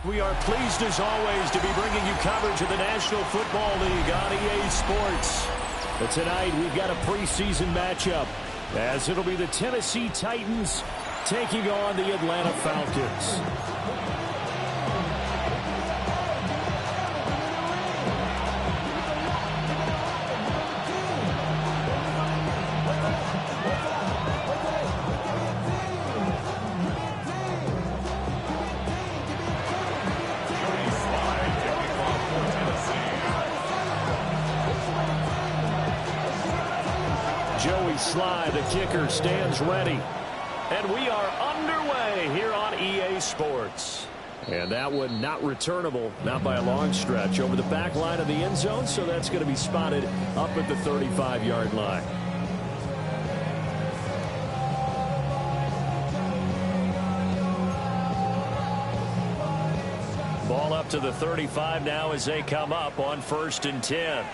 We are pleased as always to be bringing you coverage of the National Football League on EA Sports. But tonight we've got a preseason matchup as it'll be the Tennessee Titans taking on the Atlanta Falcons. Sly, the kicker, stands ready. And we are underway here on EA Sports. And that one not returnable, not by a long stretch, over the back line of the end zone, so that's going to be spotted up at the 35-yard line. Ball up to the 35 now as they come up on 1st and 10.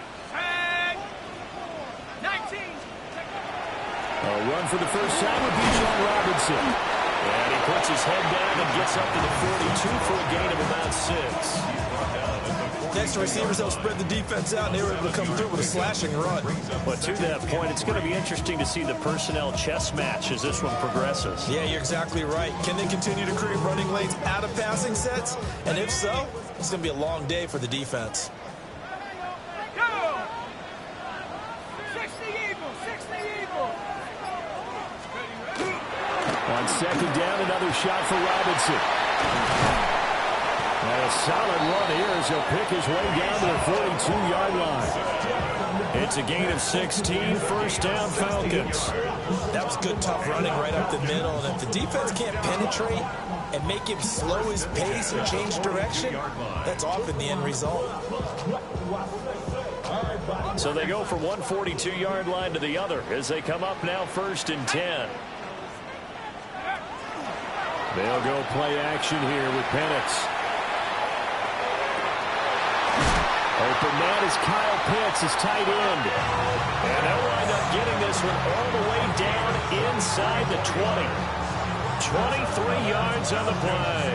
A run for the first time would be John Robinson. And he puts his head down and gets up to the 42 for a gain of about 6. Next to receivers, they'll spread the defense out, and they were able to come through with a slashing run. But to that point, it's going to be interesting to see the personnel chess match as this one progresses. Yeah, you're exactly right. Can they continue to create running lanes out of passing sets? And if so, it's going to be a long day for the defense. On 2nd down, another shot for Robinson. And a solid run here as he'll pick his way down to the 42-yard line. It's a gain of 16, first down Falcons. That was good, tough running right up the middle. And if the defense can't penetrate and make him slow his pace or change direction, that's often the end result. So they go from one 42-yard line to the other as they come up now 1st and 10. They'll go play action here with Penix. Open man is Kyle Pitts, his tight end. And they'll wind up getting this one all the way down inside the 20. 23 yards on the play.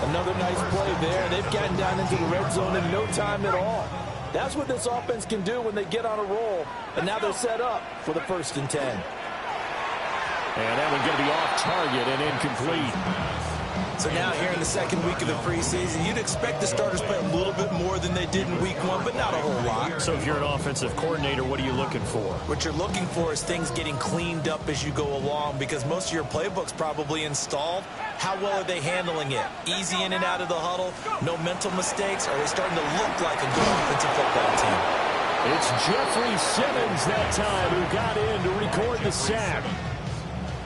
Another nice play there. They've gotten down into the red zone in no time at all. That's what this offense can do when they get on a roll. And now they're set up for the 1st and 10. And that one going to be off target and incomplete. So now here in the 2nd week of the preseason, you'd expect the starters play a little bit more than they did in week 1, but not a whole lot. So if you're an offensive coordinator, what are you looking for? What you're looking for is things getting cleaned up as you go along, because most of your playbook's probably installed. How well are they handling it? Easy in and out of the huddle? No mental mistakes? Are they starting to look like a good offensive football team? It's Jeffrey Simmons that time who got in to record the sack.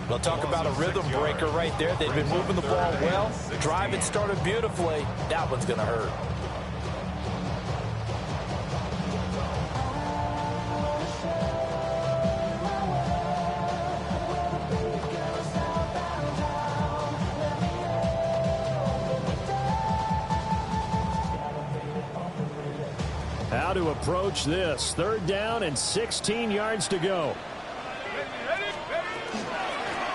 We'll talk about a rhythm breaker right there. They've been moving the ball well. The drive had started beautifully. That one's going to hurt. How to approach this. 3rd down and 16 yards to go.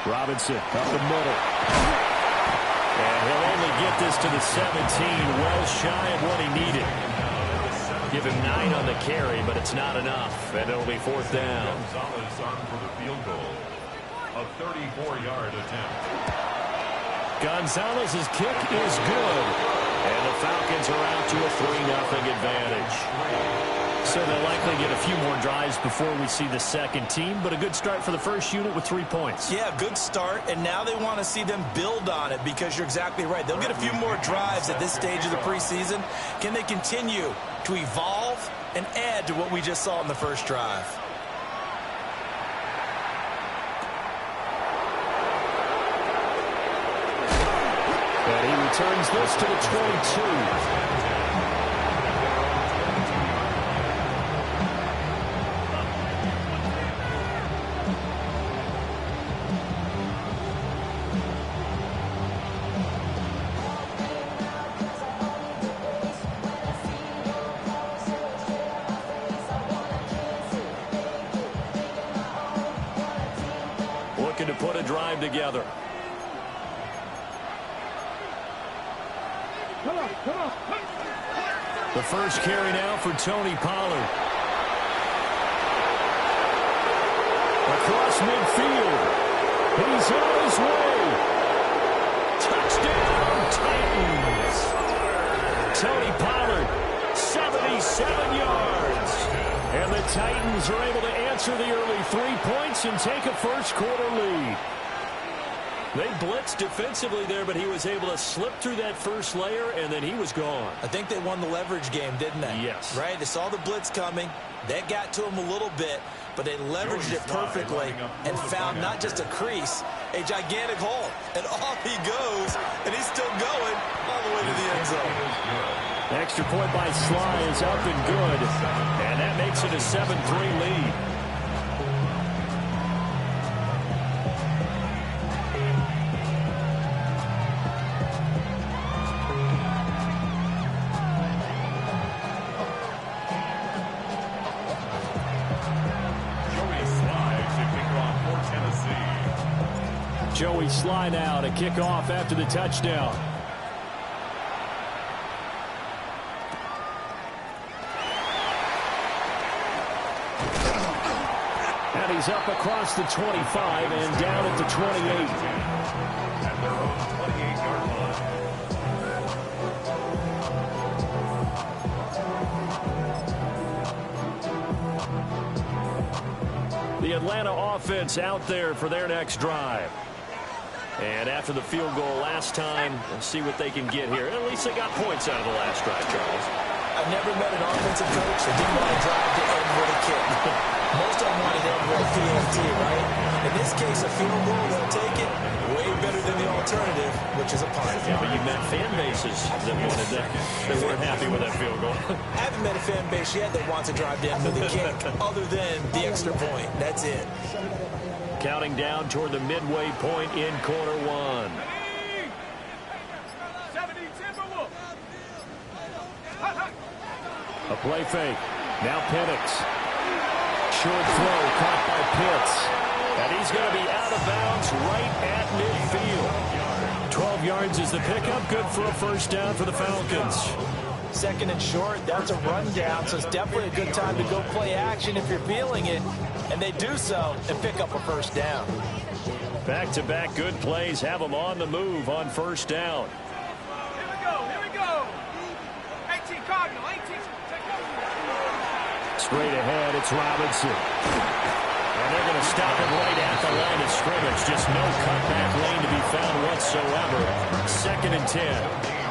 Robinson up the middle. And he'll only get this to the 17, well shy of what he needed. Give him 9 on the carry, but it's not enough. And it'll be 4th down. Gonzalez on for the field goal. A 34-yard attempt. Gonzalez's kick is good. And the Falcons are out to a 3-0 advantage. So they'll likely get a few more drives before we see the 2nd team, but a good start for the first unit with 3 points. Yeah, good start, and now they want to see them build on it, because you're exactly right. They'll get a few more drives at this stage of the preseason. Can they continue to evolve and add to what we just saw in the first drive? And he returns this to the 22. Looking to put a drive together. The first carry now for Tony Pollard. Across midfield. He's on his way. Touchdown, Titans. Tony Pollard, 77 yards. And the Titans are able to answer the early 3 points and take a first-quarter lead. They blitzed defensively there, but he was able to slip through that first layer, and then he was gone. I think they won the leverage game, didn't they? Yes. Right? They saw the blitz coming. That got to him a little bit, but they leveraged it perfectly and found not just a crease, a gigantic hole. And off he goes, and he's still going all the way to the end zone. Extra point by Sly is up and good, and that makes it a 7-3 lead. Joey Sly now to kick off after the touchdown. And he's up across the 25 and down at the 28. At their own 28-yard line. The Atlanta offense out there for their next drive. And after the field goal last time, we'll see what they can get here. At least they got points out of the last drive, Charles. I've never met an offensive coach that didn't want to drive to end with a kick. Most of them want to end with a PAT, right? In this case, a field goal, they'll take it. Way better than the alternative, which is a punt. Yeah, but you met fan bases that wanted that. They weren't happy with that field goal. I haven't met a fan base yet that wants to drive to end with a kick, other than the extra point. That's it. Counting down toward the midway point in quarter one. A play fake. Now Penix. Short throw caught by Pitts. And he's going to be out of bounds right at midfield. 12 yards is the pickup. Good for a first down for the Falcons. Second and short, that's a rundown, so it's definitely a good time to go play action if you're feeling it. And they do so and pick up a first down. Back-to-back good plays have them on the move on first down. Here we go. 18 Cardinal, 18. Straight ahead, it's Robinson. And they're going to stop it right at the line of scrimmage. Just no cutback lane to be found whatsoever. Second and 10.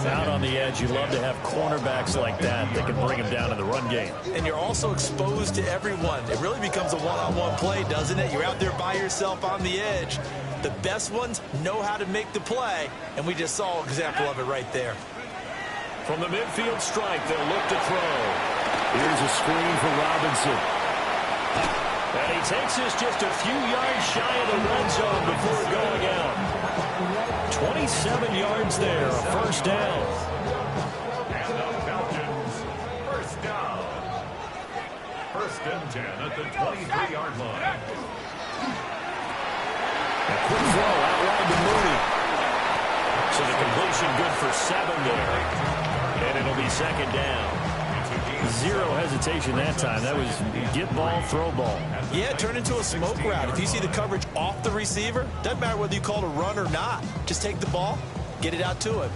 Out on the edge, you love to have cornerbacks like that that can bring him down in the run game. And you're also exposed to everyone. It really becomes a one-on-one play, doesn't it? You're out there by yourself on the edge. The best ones know how to make the play, and we just saw an example of it right there. From the midfield stripe, they'll look to throw. Here's a screen for Robinson. And he takes this just a few yards shy of the red zone before going out. 27 yards there, a first down. And the Falcons, first down. First and 10 at the 23-yard line. A quick throw out wide to Mooney. So the completion good for 7 there. And it'll be second down. Zero hesitation that time. That was get ball, throw ball. Yeah, turn into a smoke route. If you see the coverage off the receiver, doesn't matter whether you call it a run or not. Just take the ball, get it out to him.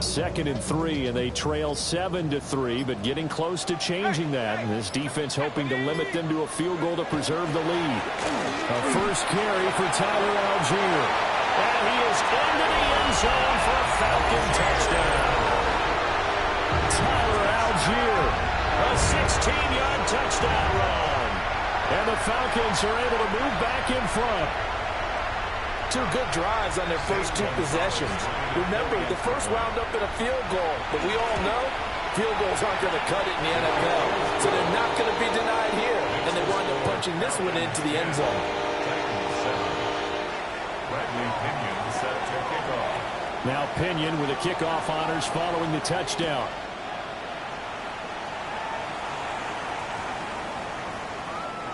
Second and 3, and they trail 7-3, but getting close to changing that. And this defense hoping to limit them to a field goal to preserve the lead. A first carry for Tyler Algier. And he is into the end zone for a Falcon touchdown. Tyler Algier, a 16-yard touchdown run. And the Falcons are able to move back in front. Two good drives on their first two possessions. Remember, the first wound up in a field goal, but we all know field goals aren't going to cut it in the NFL, so they're not going to be denied here, and they wind up punching this one into the end zone. Bradley Pinion set to kick off. Now Pinion with the kickoff honors following the touchdown.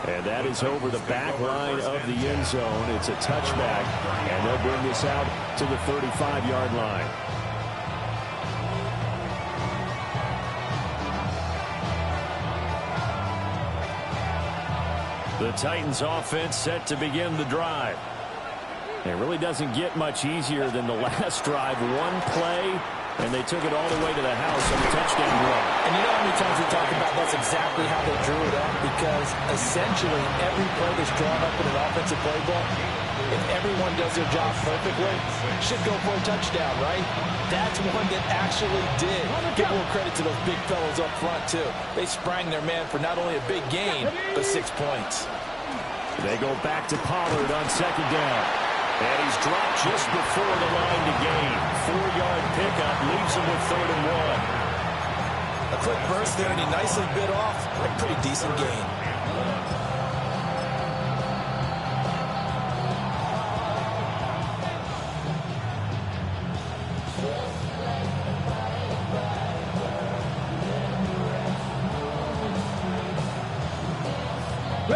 And that is over the back line of the end zone. It's a touchback, and they'll bring this out to the 35-yard line. The Titans offense set to begin the drive. It really doesn't get much easier than the last drive. One play, and they took it all the way to the house on the touchdown run. And you know how many times we talk about that's exactly how they drew it up? Because essentially every play that's drawn up in an offensive playbook, if everyone does their job perfectly, should go for a touchdown, right? That's one that actually did. Give a little credit to those big fellows up front, too. They sprang their man for not only a big gain, but 6 points. They go back to Pollard on second down. And he's dropped just before the line to gain. 4-yard pickup leaves him with 3rd and 1. A quick burst there, and he nicely bit off a pretty decent gain.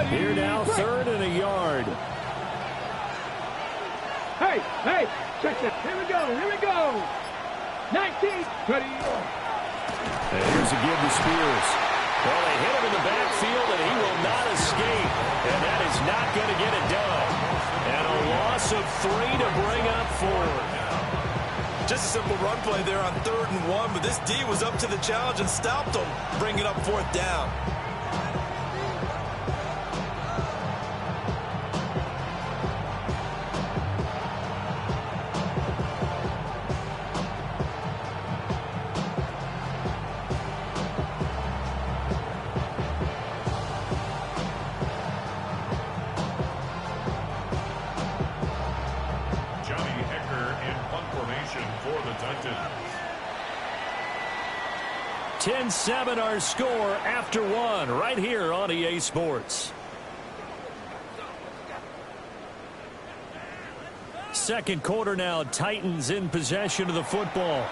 Here now, 3rd and a yard. Hey, check that. Here we go. 19, 20. And here's a give to Spears. Well, they hit him in the backfield, and he will not escape. And that is not going to get it done. And a loss of 3 to bring up 4. Just a simple run play there on 3rd and 1, but this D was up to the challenge and stopped him, bringing up 4th down. For the Titans. 10-7 our score after 1 right here on EA Sports. Second quarter now, Titans in possession of the football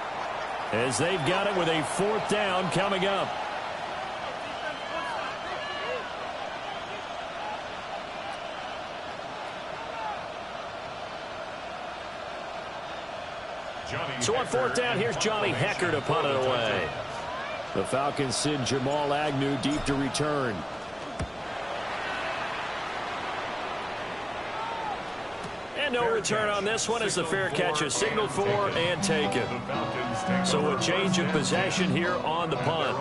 as they've got it with a 4th down coming up. So on 4th down, here's Johnny Hecker to punt it away. The Falcons send Jamal Agnew deep to return. And no return on this one as the fair catch is signaled for and taken. So a change of possession here on the punt.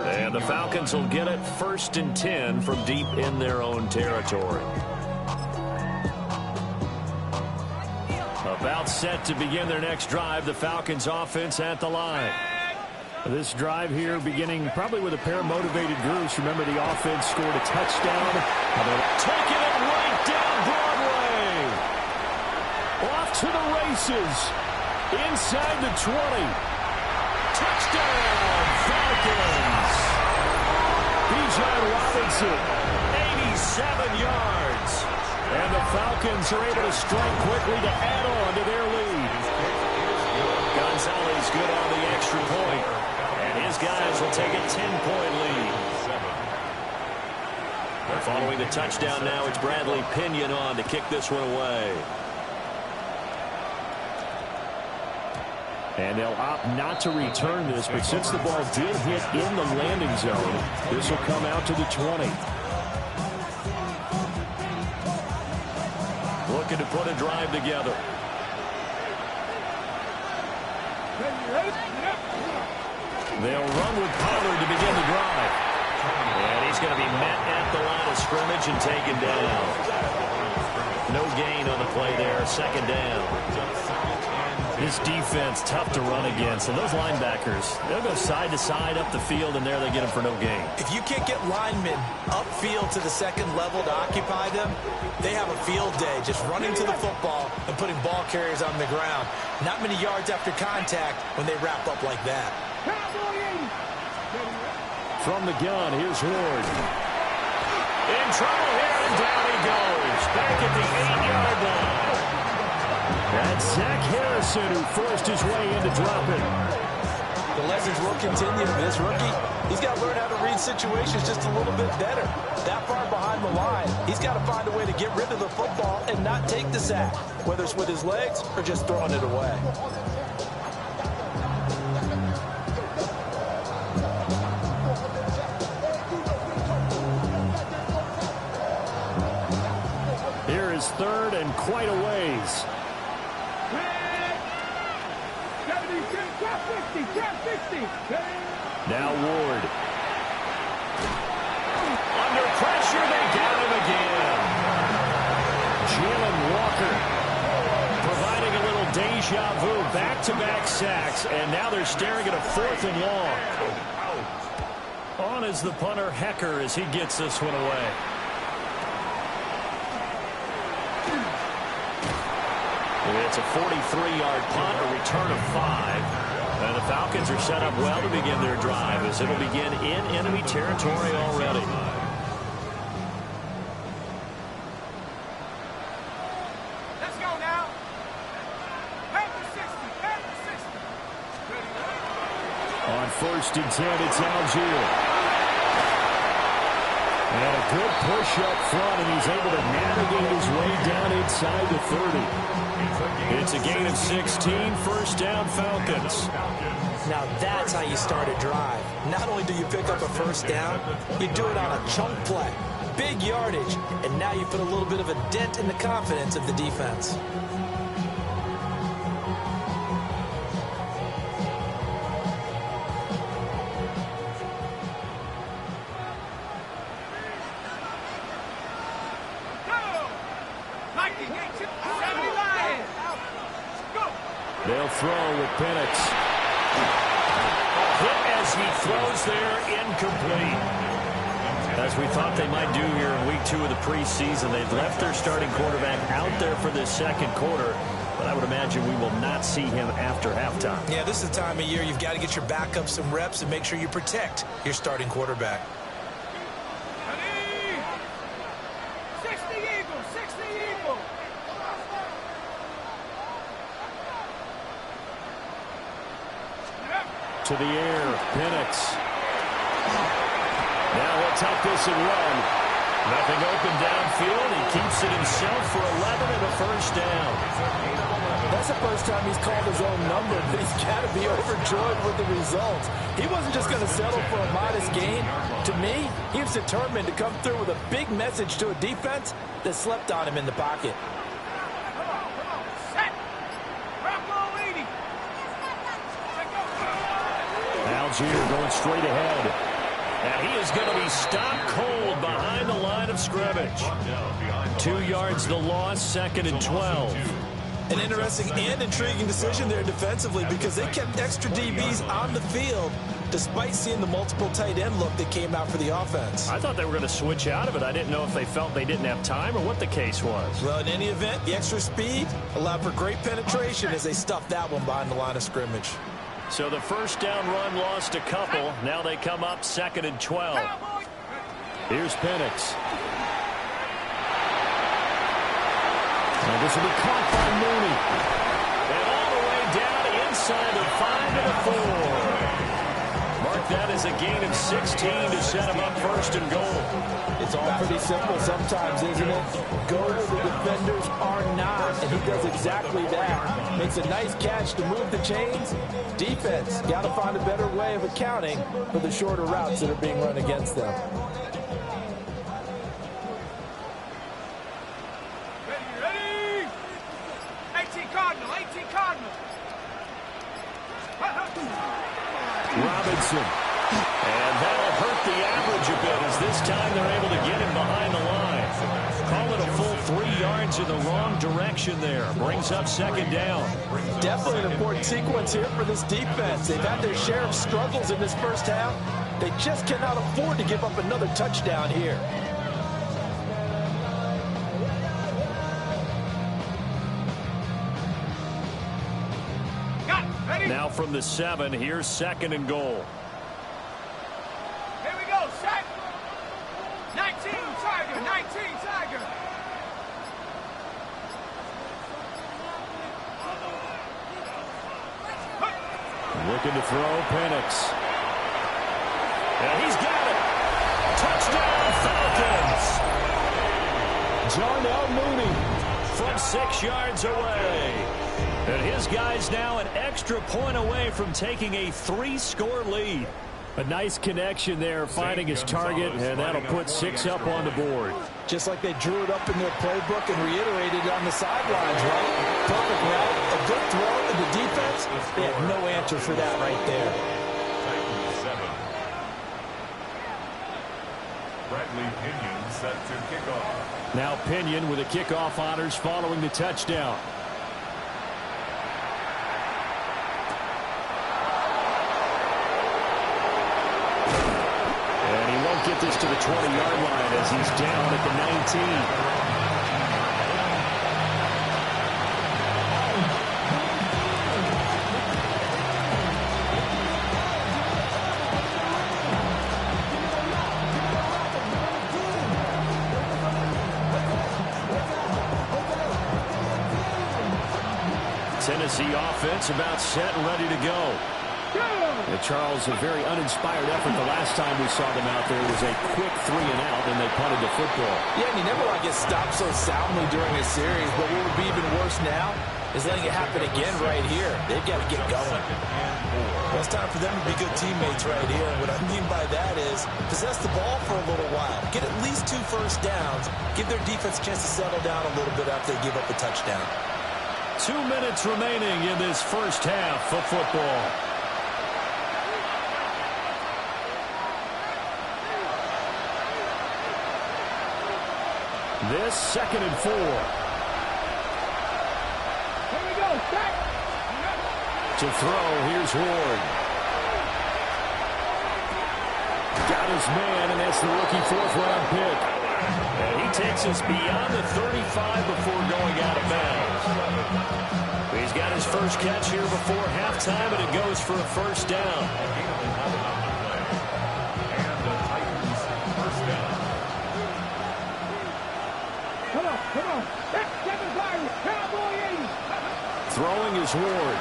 And the Falcons will get it 1st and 10 from deep in their own territory. About set to begin their next drive, the Falcons offense at the line. This drive here beginning probably with a pair of motivated groups. Remember, the offense scored a touchdown. Taking it right down Broadway. Off to the races. Inside the 20. Touchdown, Falcons. Bijan Robinson, 87 yards. And the Falcons are able to strike quickly to add on to their lead. Gonzalez good on the extra point. And his guys will take a 10-point lead. Following the touchdown now, it's Bradley Pinion on to kick this one away. And they'll opt not to return this, but since the ball did hit in the landing zone, this will come out to the 20. Looking to put a drive together. They'll run with Pollard to begin the drive. And he's going to be met at the line of scrimmage and taken down. No gain on the play there. 2nd down. This defense tough to run against. And those linebackers, they'll go side to side up the field, and there they get them for no gain. If you can't get linemen upfield to the 2nd level to occupy them, they have a field day just running to the football and putting ball carriers on the ground. Not many yards after contact when they wrap up like that. From the gun, here's Ward. In trouble here, and down he goes. Back at the 8-yard line. That Zach Harrison, who forced his way into dropping. The lessons will continue. This rookie, he's got to learn how to read situations just a little bit better. That far behind the line, he's got to find a way to get rid of the football and not take the sack, whether it's with his legs or just throwing it away. Here is third and quite a ways. 50. Now Ward. Under pressure, they got him again. Jalen Walker providing a little deja vu, back-to-back sacks, and now they're staring at a 4th and long. On is the punter, Hecker, as he gets this one away. It's a 43-yard punt, a return of 5. And the Falcons are set up well to begin their drive as it'll begin in enemy territory already. Let's go now. Head to 60. On 1st and 10, it's Algier. And a good push up front, and he's able to navigate his way down inside the 30. It's a gain of 16, first down Falcons. Now that's how you start a drive. Not only do you pick up a first down, you do it on a chunk play. Big yardage, and now you put a little bit of a dent in the confidence of the defense. They'll throw with Penix. Hit as he throws there, incomplete. As we thought they might do here in week 2 of the preseason, they've left their starting quarterback out there for this second quarter, but I would imagine we will not see him after halftime. Yeah, this is the time of year you've got to get your backup some reps and make sure you protect your starting quarterback. 60 Eagles. To the air, Penix. Now he'll tuck this and run. Nothing open downfield. He keeps it himself for 11 and a first down. That's the first time he's called his own number, but he's got to be overjoyed with the results. He wasn't just going to settle for a modest gain. To me, he was determined to come through with a big message to a defense that slept on him in the pocket. Algier going straight ahead. And he is going to be stopped cold behind the line of scrimmage. 2 yards the loss, 2nd and 12. An interesting and intriguing decision there defensively because they kept extra DBs on the field despite seeing the multiple tight end look that came out for the offense. I thought they were going to switch out of it. I didn't know if they felt they didn't have time or what the case was. Well, in any event, the extra speed allowed for great penetration as they stuffed that one behind the line of scrimmage. So the first down run lost a couple. Now they come up 2nd and 12. Here's Penix. And this will be caught by Mooney. And all the way down inside the 5 and a 4. Mark that as a gain of 16 to set him up 1st and goal. It's all pretty simple sometimes, isn't it? Go where the defenders are not, and he does exactly that. Makes a nice catch to move the chains. Defense got to find a better way of accounting for the shorter routes that are being run against them. Ready? 18 Cardinal. Robinson. And that'll hurt the average a bit as this time they're able to get him behind the line. Call it a full 3 yards in the wrong direction there. Brings up 2nd down. Definitely an important sequence here for this defense. They've had their share of struggles in this first half. They just cannot afford to give up another touchdown here. Now from the 7, here's 2nd and goal. Here we go, set. 19 Tiger. Looking to throw, Penix. And he's got it. Touchdown, Falcons. Darnell Mooney from 6 yards away. And his guy's now an extra point away from taking a 3-score lead. A nice connection there, finding his target, and that'll put 6 up on the board. Just like they drew it up in their playbook and reiterated it on the sidelines, right? Perfect route, a good throw, and the defense, they have no answer for that right there. Bradley Pinion set to kick off. Now Pinion with the kickoff honors following the touchdown. Get this to the 20-yard line as he's down at the 19. Tennessee offense about set and ready to go. Charles, a very uninspired effort the last time we saw them out there. It was a quick 3-and-out, and they punted the football. Yeah, and you never want to get stopped so soundly during a series, but what would be even worse now is letting it happen again right here. They've got to get going. Well, it's time for them to be good teammates right here. And what I mean by that is possess the ball for a little while. Get at least 2 first downs. Give their defense a chance to settle down a little bit after they give up a touchdown. 2 minutes remaining in this first half of football. This 2nd and 4. Here we go, set. To throw, here's Ward. Got his man, and that's the rookie 4th-round pick. And he takes us beyond the 35 before going out of bounds. He's got his first catch here before halftime, and it goes for a first down. Come on. That's 7-5. Cowboy 80. Throwing is Ward.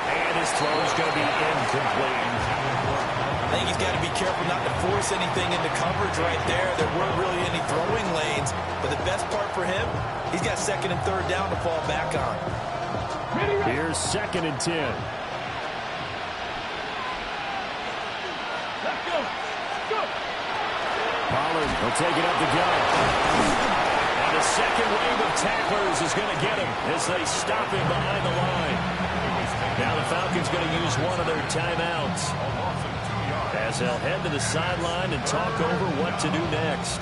And his throw is going to be incomplete. I think he's got to be careful not to force anything into coverage right there. There weren't really any throwing lanes. But the best part for him, he's got 2nd and 3rd down to fall back on. Here's 2nd and 10. Let's go. Pollard will take it up the gut. And a second wave of tacklers is going to get him as they stop him behind the line. Now the Falcons going to use one of their timeouts as they'll head to the sideline and talk over what to do next.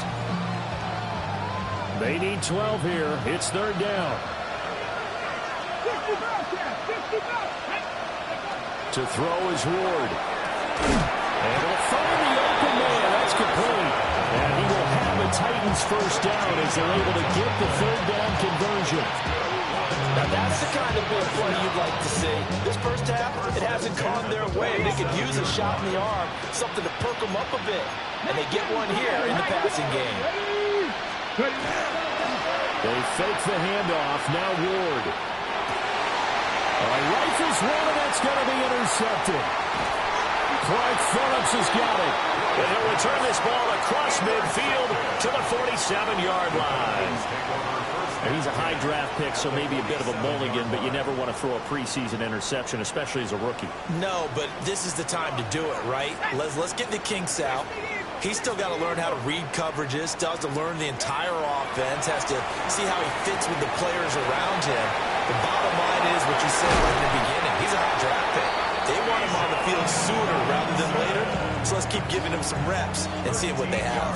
They need 12 here. It's 3rd down. To throw is Ward. And he'll find the open man. That's complete. And he will have the Titans first down as they're able to get the 3rd down conversion. Now that's the kind of big play you'd like to see. This first half, it hasn't gone their way. They could use a shot in the arm, something to perk them up a bit. And they get one here in the passing game. They fake the handoff. Now Ward. Rifles one, and that's going to be intercepted. Clark Phillips has got it. And he'll return this ball across midfield to the 47-yard line. And he's a high draft pick, so maybe a bit of a mulligan, but you never want to throw a preseason interception, especially as a rookie. No, but this is the time to do it, right? Let's get the kinks out. He's still got to learn how to read coverages, still has to learn the entire offense, has to see how he fits with the players around him. The bottom line is what you said right in the beginning. He's a high draft pick. They want him on the field sooner rather than later, so let's keep giving him some reps and seeing what they have.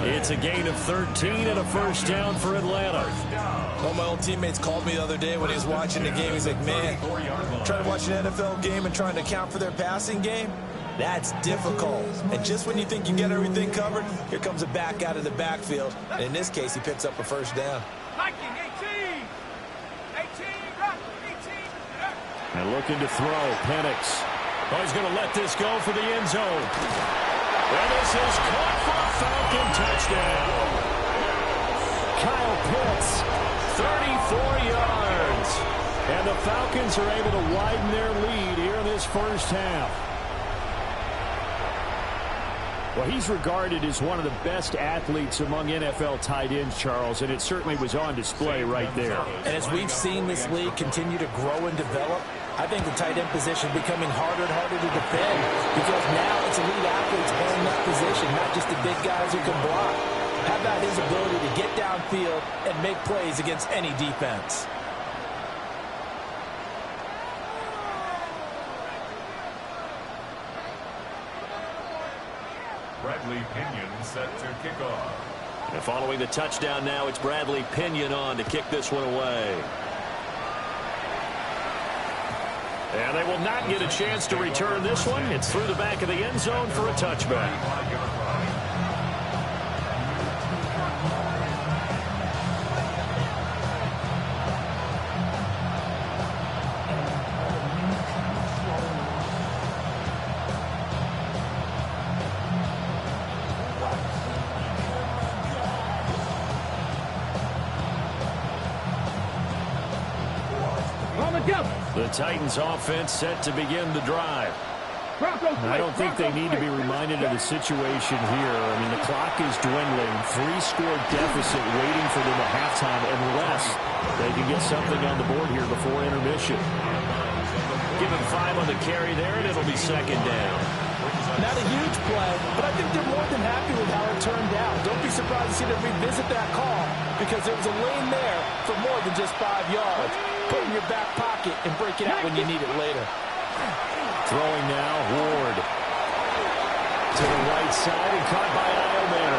It's a gain of 13 and a first down for Atlanta. One of my old teammates called me the other day when he was watching the game. He's like, man, trying to watch an NFL game and trying to account for their passing game, that's difficult. And just when you think you get everything covered, here comes a back out of the backfield. And in this case, he picks up a first down. And looking to throw, Penix. Oh, he's going to let this go for the end zone. And this is caught for a Falcon touchdown. Kyle Pitts, 34 yards. And the Falcons are able to widen their lead here in this first half. Well, he's regarded as one of the best athletes among NFL tight ends, Charles, and it certainly was on display right there. And as we've seen this league continue to grow and develop, I think the tight end position is becoming harder and harder to defend because now it's elite athletes playing that position, not just the big guys who can block. How about his ability to get downfield and make plays against any defense? Bradley Pinion set to kick off. And following the touchdown now, it's Bradley Pinion on to kick this one away. And they will not get a chance to return this one. It's through the back of the end zone for a touchback. The Titans offense set to begin the drive. I don't think they need to be reminded of the situation here. I mean, the clock is dwindling. 3-score deficit waiting for them at halftime unless they can get something on the board here before intermission. Give him 5 on the carry there, and it'll be second down. Not a huge play, but I think they're more than happy with how it turned out. Don't be surprised to see them revisit that call because there was a lane there for more than just 5 yards. Put it in your back pocket and break it out when you need it later. Throwing now, Ward. To the right side and caught by Eilman.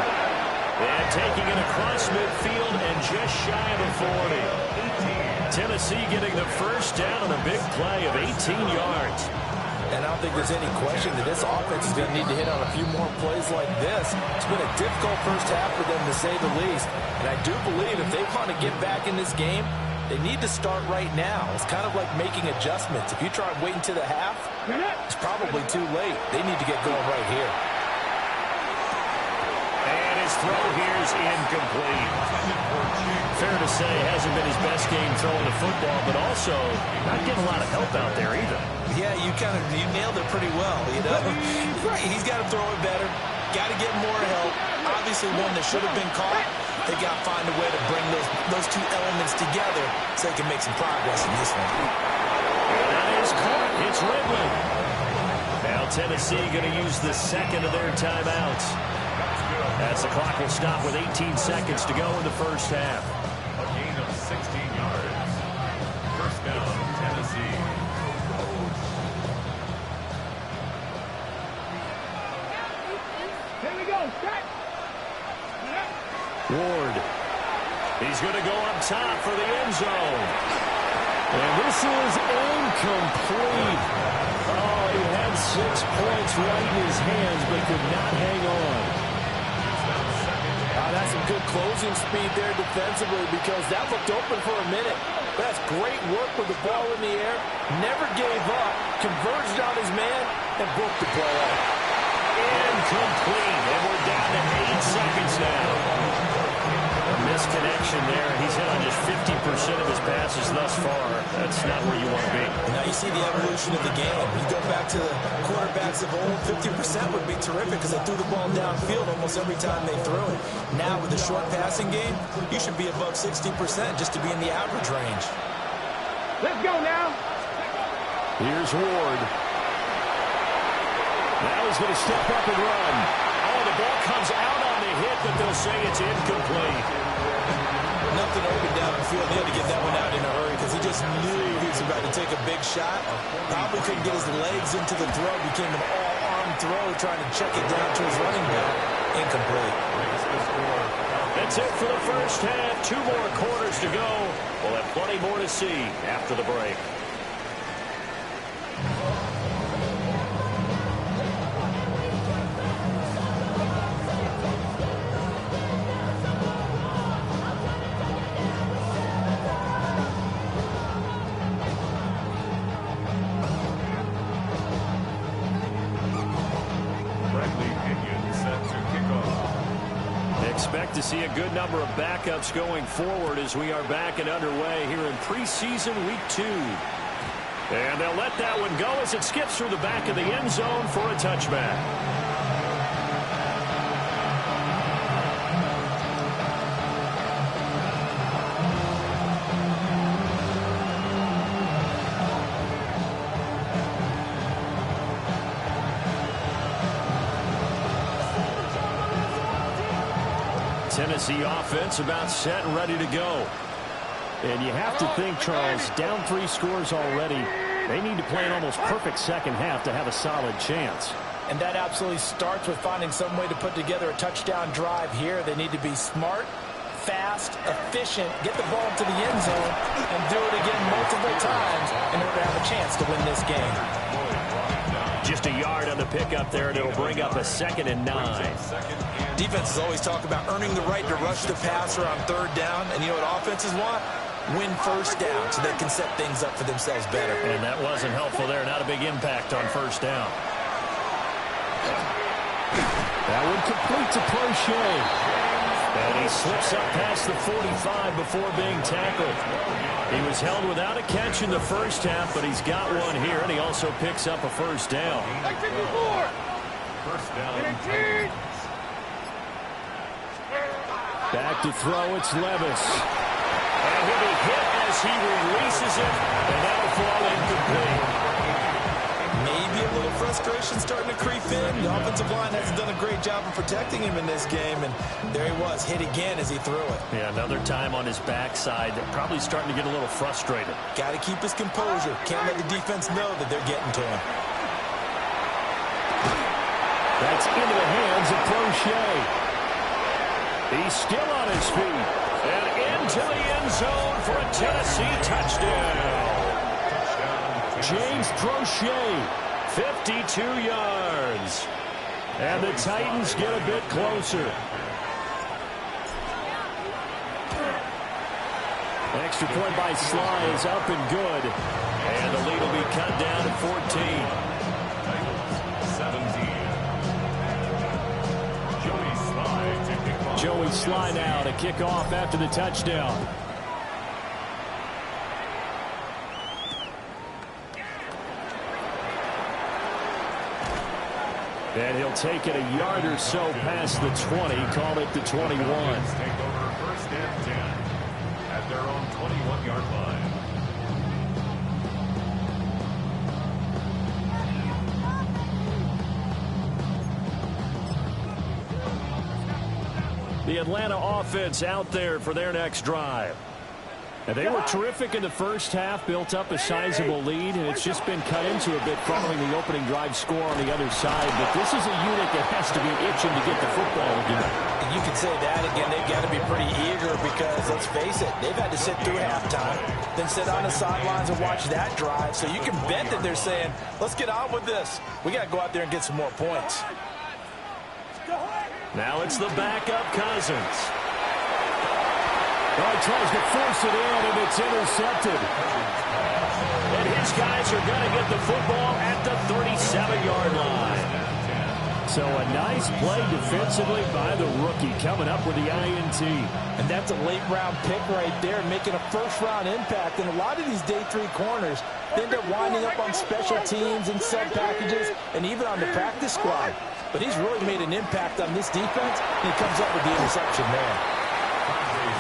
And taking it across midfield and just shy of the 40. Tennessee getting the first down on a big play of 18 yards. And I don't think there's any question that this offense is going to need to hit on a few more plays like this. It's been a difficult first half for them, to say the least. And I do believe if they want to get back in this game, they need to start right now. It's kind of like making adjustments. If you try waiting to the half, it's probably too late. They need to get going right here. And his throw here is incomplete. Fair to say, hasn't been his best game throwing the football, but also not getting a lot of help out there either. Yeah, you nailed it pretty well, you know. He's got to throw it better. Got to get more help. Obviously one that should have been caught. They got to find a way to bring those two elements together so they can make some progress in this one. That is caught. It's Ridley. Now Tennessee going to use the second of their timeouts. As the clock will stop with 18 seconds to go in the first half. A gain of 16 yards. First down, Tennessee. Here we go. Set. Ward. He's going to go up top for the end zone. And this is incomplete. Oh, he had 6 points right in his hands, but could not hang on. That's some good closing speed there defensively because that looked open for a minute. That's great work with the ball in the air. Never gave up. Converged on his man and broke the play up. Incomplete. And we're down to 8 seconds now. A misconnection there. He's hit on just 50% of his passes thus far. That's not where you want to be. Now you see the evolution of the game. You go back to the quarterbacks of old, 50% would be terrific because they threw the ball downfield almost every time they threw it. Now with the short passing game, you should be above 60% just to be in the average range. Let's go now. Here's Ward. Now he's going to step up and run. Oh, the ball comes out on the hit, but they'll say it's incomplete. Nothing open downfield. He had to get that one out in a hurry because he just knew he was about to take a big shot. Probably couldn't get his legs into the throw. Became an all-arm throw trying to check it down to his running back. Incomplete. That's it for the first half. 2 more quarters to go. We'll have plenty more to see after the break. to see a good number of backups going forward as we are back and underway here in preseason week 2. And they'll let that one go as it skips through the back of the end zone for a touchback. Tennessee offense about set and ready to go. And you have to think, Charles, down 3 scores already. They need to play an almost perfect second half to have a solid chance. And that absolutely starts with finding some way to put together a touchdown drive here. They need to be smart, fast, efficient, get the ball to the end zone, and do it again multiple times in order to have a chance to win this game. Just a yard on the pickup there, and it'll bring up a 2nd and 9. Defenses always talk about earning the right to rush the passer on 3rd down, and you know what offenses want? Win 1st down so they can set things up for themselves better. And that wasn't helpful there. Not a big impact on 1st down. That one complete to Crochet. And he slips up past the 45 before being tackled. He was held without a catch in the first half, but he's got one here, and he also picks up a 1st down. First down. Back to throw, it's Levis. And he'll be hit as he releases it, and that'll fall incomplete. Maybe a little frustration starting to creep in. The offensive line hasn't done a great job of protecting him in this game, and there he was, hit again as he threw it. Yeah, another time on his backside. Probably starting to get a little frustrated. Got to keep his composure. Can't let the defense know that they're getting to him. That's into the hands of Crochet. He's still on his feet. And into the end zone for a Tennessee touchdown. James Crochet, 52 yards. And the Titans get a bit closer. Extra point by Sly is up and good. And the lead will be cut down to 14. Joey Sly now to kick off after the touchdown. And he'll take it a yard or so past the 20, call it the 21. Take over 1st and 10 at their own 21-yard line. The Atlanta offense out there for their next drive. And they were terrific in the first half, built up a sizable lead, and it's just been cut into a bit following the opening drive score on the other side. But this is a unit that has to be itching to get the football again. You can say that again. They've got to be pretty eager because, let's face it, they've had to sit through halftime, then sit on the sidelines and watch that drive. So you can bet that they're saying, let's get on with this. We got to go out there and get some more points. Now it's the backup Cousins. Oh, he tries to force it in, and it's intercepted. And his guys are going to get the football at the 37-yard line. So a nice play defensively by the rookie coming up with the INT. And that's a late-round pick right there, making a first-round impact. And a lot of these day 3 corners end up winding up on special teams and sub packages and even on the practice squad. But he's really made an impact on this defense, and he comes up with the interception there.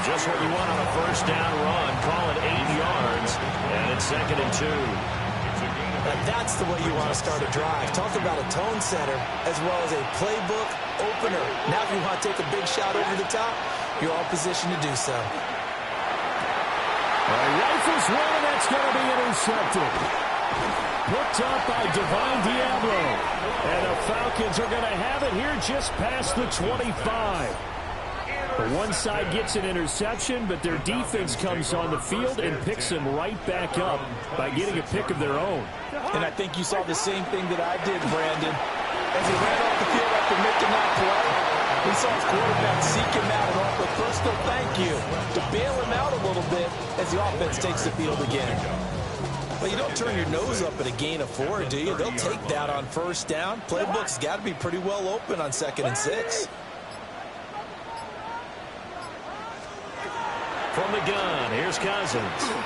Just what you want on a 1st down run. Call it 8 yards, and it's 2nd and 2. And that's the way you want to start a drive. Talk about a tone setter as well as a playbook opener. Now if you want to take a big shot over the top, you're all positioned to do so. Rifles one, and that's going to be intercepted. Picked up by Divine Diablo. And the Falcons are going to have it here just past the 25. The one side gets an interception, but their defense comes on the field and picks them right back up by getting a pick of their own. And I think you saw the same thing that I did, Brandon. As he ran off the field after making that play, we saw his quarterback seek him out and offer a personal thank you to bail him out a little bit as the offense takes the field again. Well, you don't turn your nose up at a gain of 4, do you? They'll take that on 1st down. Playbook's got to be pretty well open on 2nd and 6. From the gun, here's Cousins. And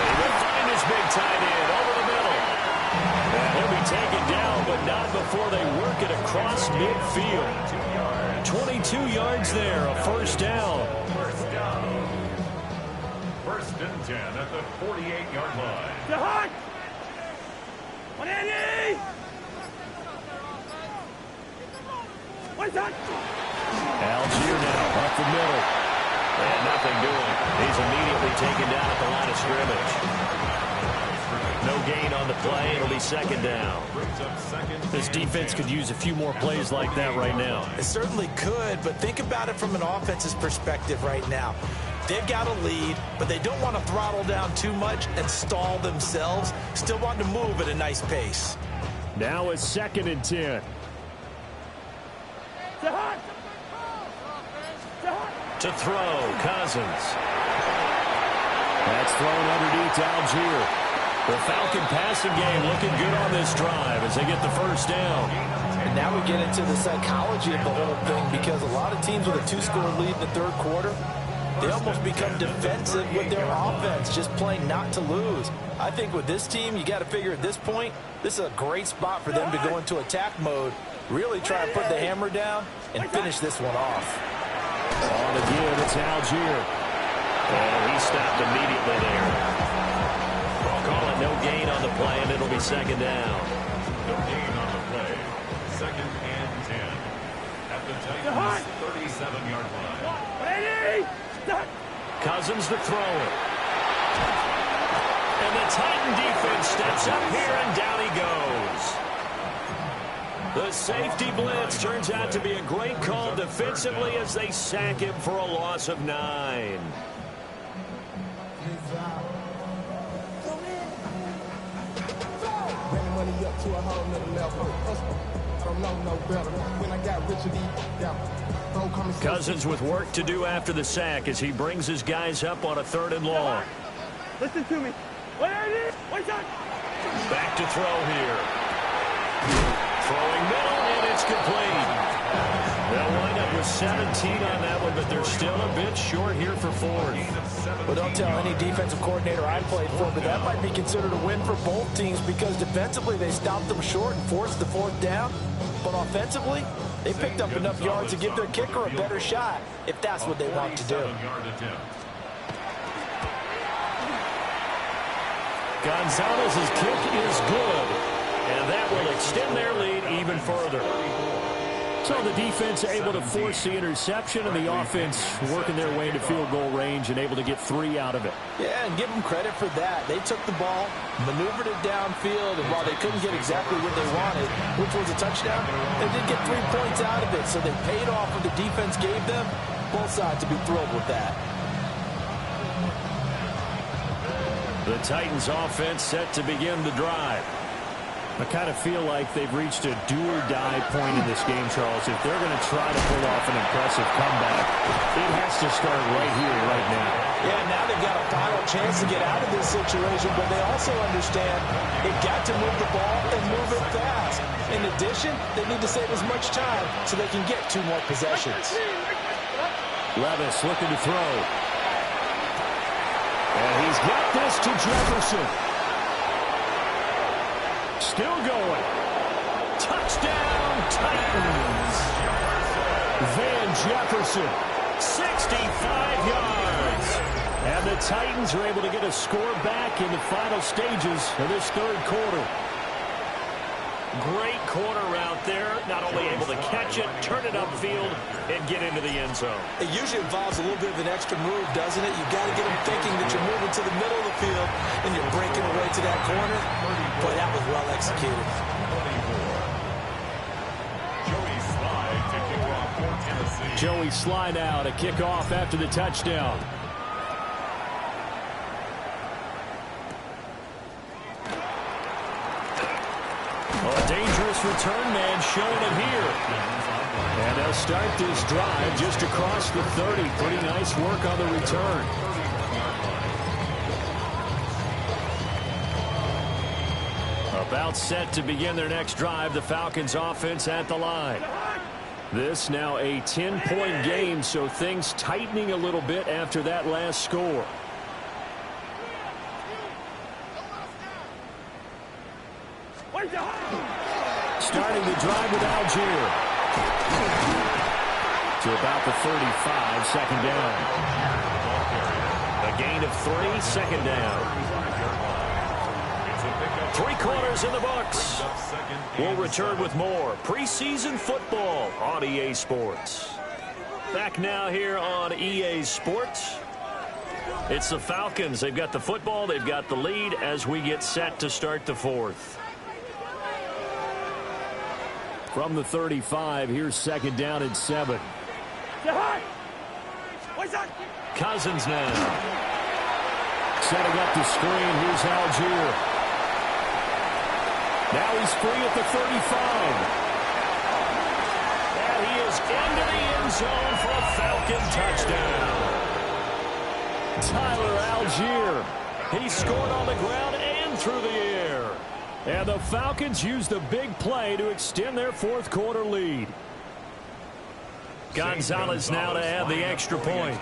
he will find his big tight end over the middle. And he'll be taken down, but not before they work it across midfield. 22 yards there, a first down. First and 10 at the 48-yard line. To Hunt! 180! What's that? Algier now up the middle. And nothing doing. He's immediately taken down at the line of scrimmage. No gain on the play. It'll be second down. This defense could use a few more plays like that right now. It certainly could, but think about it from an offense's perspective right now. They've got a lead, but they don't want to throttle down too much and stall themselves. Still want to move at a nice pace. Now it's second and 10. To throw, Cousins. That's thrown underneath to Algier. The Falcon passing game looking good on this drive as they get the first down. And now we get into the psychology of the whole thing, because a lot of teams with a 2-score lead in the third quarter, they almost become defensive with their offense, just playing not to lose. I think with this team, you got to figure at this point, this is a great spot for them to go into attack mode, really try to put the hammer down and finish this one off. On again, it's Algier. And he stopped immediately there. Call it no gain on the play, and it'll be second down. No gain on the play. Second and 10 at the Titans' 37-yard line. Cousins to throw it. And the Titan defense steps up here, and down he goes. The safety blitz turns out to be a great call defensively as they sack him for a loss of 9. Cousins with work to do after the sack as he brings his guys up on a 3rd and long. Listen to me. What's that? Back to throw here. Throwing middle, and it's complete. They'll wind up with 17 on that one, but they're still a bit short here for 4th. Well, don't tell any defensive coordinator I played for, but that might be considered a win for both teams, because defensively they stopped them short and forced the 4th down. But offensively, they picked up enough yards to give their kicker a better shot, if that's what they want to do. Gonzalez's kick is good, and that will extend their lead even further. So the defense able to force the interception, and the offense working their way into field goal range and able to get 3 out of it. Yeah, and give them credit for that. They took the ball, maneuvered it downfield, and while they couldn't get exactly what they wanted, which was a touchdown, they did get 3 points out of it, so they paid off what the defense gave them. Both sides to be thrilled with that. The Titans offense set to begin the drive. I kind of feel like they've reached a do-or-die point in this game, Charles. If they're going to try to pull off an impressive comeback, it has to start right here, right now. Yeah, now they've got a final chance to get out of this situation, but they also understand they've got to move the ball and move it fast. In addition, they need to save as much time so they can get 2 more possessions. Levis looking to throw. And he's got this to Jefferson. Still going. Touchdown, Titans. Van Jefferson, 65 yards. And the Titans are able to get a score back in the final stages of this 3rd quarter. Great corner route there. Not only able to catch it, turn it upfield, and get into the end zone. It usually involves a little bit of an extra move, doesn't it? You've got to get them thinking that you're moving to the middle of the field and you're breaking away to that corner. Boy, that was well executed. Joey Slye now to kick off after the touchdown. A dangerous return man showing it here. And they'll start this drive just across the 30. Pretty nice work on the return. About set to begin their next drive. The Falcons offense at the line. This now a 10-point game, so things tightening a little bit after that last score. Starting the drive with Algier. To about the 35, second down. A gain of 3, second down. 3 quarters in the books. We'll return with more preseason football on EA Sports. Back now here on EA Sports. It's the Falcons. They've got the football. They've got the lead as we get set to start the fourth. From the 35, here's second down and 7. Cousins now. Setting up the screen. Here's Algier. Now he's free at the 35. And he is into the end zone for a Falcon touchdown. Tyler Algier. He scored on the ground and through the air. And the Falcons use the big play to extend their fourth quarter lead. Gonzalez now to add the extra point.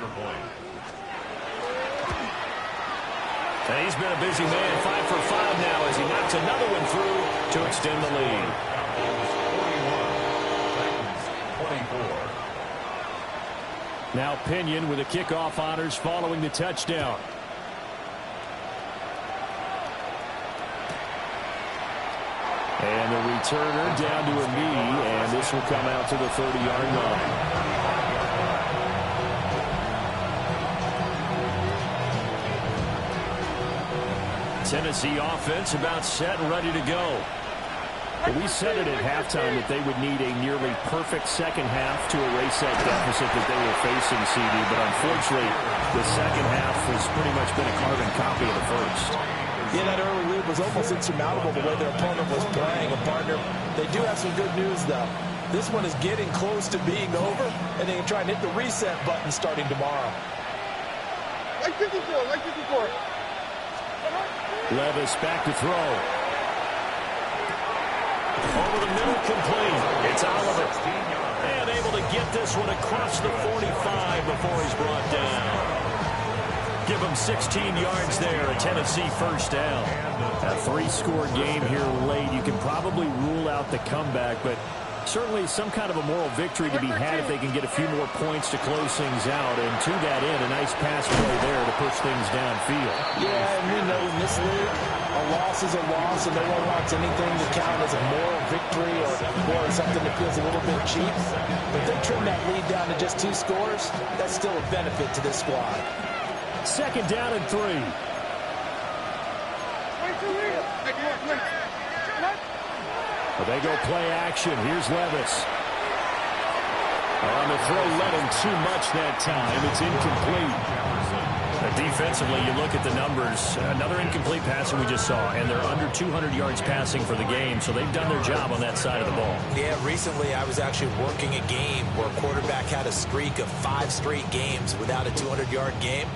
And he's been a busy man, 5 for 5 now as he knocks another one through to extend the lead. 41, now Pinion with the kickoff honors following the touchdown. And the returner down to a knee, and this will come out to the 30-yard line. Tennessee offense about set and ready to go. We said it at halftime that they would need a nearly perfect second half to erase that deficit that they were facing, CD, but unfortunately the second half has pretty much been a carbon copy of the first. Yeah, that early lead was almost insurmountable the way their opponent was playing. And, partner, they do have some good news, though. This one is getting close to being over, and they can try and hit the reset button starting tomorrow. Like 54, like 54. Levis back to throw. Over the middle, complete. It's Oliver. And able to get this one across the 45 before he's brought down. Give him 16 yards there, a Tennessee first down. A 3-score game here late. You can probably rule out the comeback, but certainly some kind of a moral victory to be had if they can get a few more points to close things out. And to that end, a nice pass play there to push things downfield. Yeah, and we know in this league, a loss is a loss, and no one wants anything to count as a moral victory or something that feels a little bit cheap. But if they trim that lead down to just 2 scores, that's still a benefit to this squad. Second down and 3. Well, they go play action. Here's Levis. On the throw, led him too much that time. It's incomplete. Defensively, you look at the numbers. Another incomplete pass that we just saw, and they're under 200 yards passing for the game, so they've done their job on that side of the ball. Yeah, recently I was actually working a game where a quarterback had a streak of 5 straight games without a 200-yard game.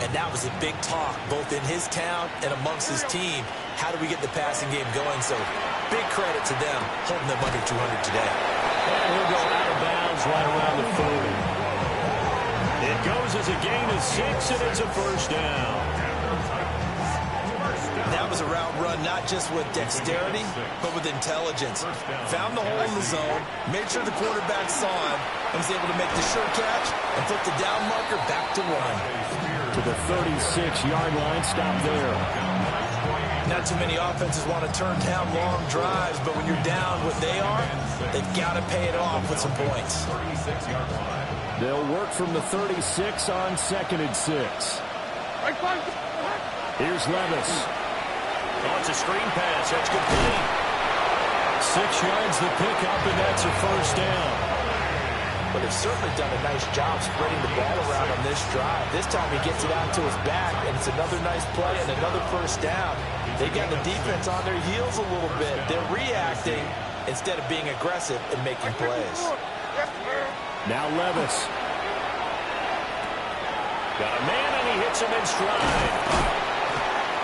And that was a big talk, both in his town and amongst his team. How do we get the passing game going? So big credit to them, holding them under 200 today. And he'll go out of bounds right around the 40. It goes as a gain of 6, and it's a first down. That was a route run not just with dexterity, but with intelligence. Found the hole in the zone, made sure the quarterback saw him, and was able to make the sure catch and flip the down marker back to 1. To the 36-yard line, stop there. Not too many offenses want to turn down long drives, but when you're down what they are, they've got to pay it off with some points. They'll work from the 36 on 2nd and 6. Here's Levis. Oh, it's a screen pass. That's complete. 6 yards the pickup, and that's a first down. But they've certainly done a nice job spreading the ball around on this drive. This time he gets it out to his back, and it's another nice play and another first down. They got the defense on their heels a little bit. They're reacting instead of being aggressive and making plays. Now Levis. Got a man, and he hits him in stride.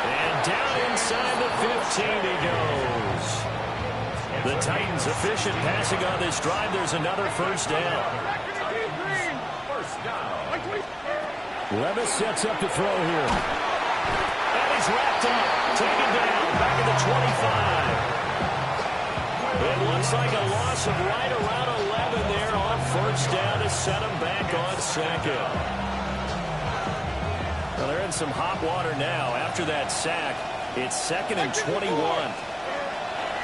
And down inside the 15 he goes. The Titans efficient passing on this drive. There's another first down. First down. Levis sets up to throw here. And he's wrapped up. Taken down. Back at the 25. It looks like a loss of right around 11 there on first down to set him back on second. Well, they're in some hot water now. After that sack, it's 2nd and 21.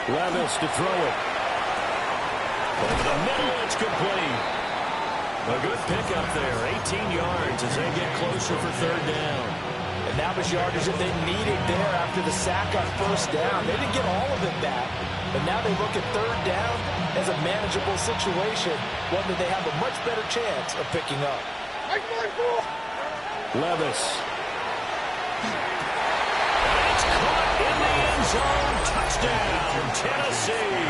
Levis to throw it. Over the middle, it's complete. A good pickup there. 18 yards as they get closer for third down. And that was yardage that they needed there after the sack on first down. They didn't get all of it back, but now they look at third down as a manageable situation, one that they have a much better chance of picking up. Levis. And it's caught in the end zone. Touchdown, Tennessee.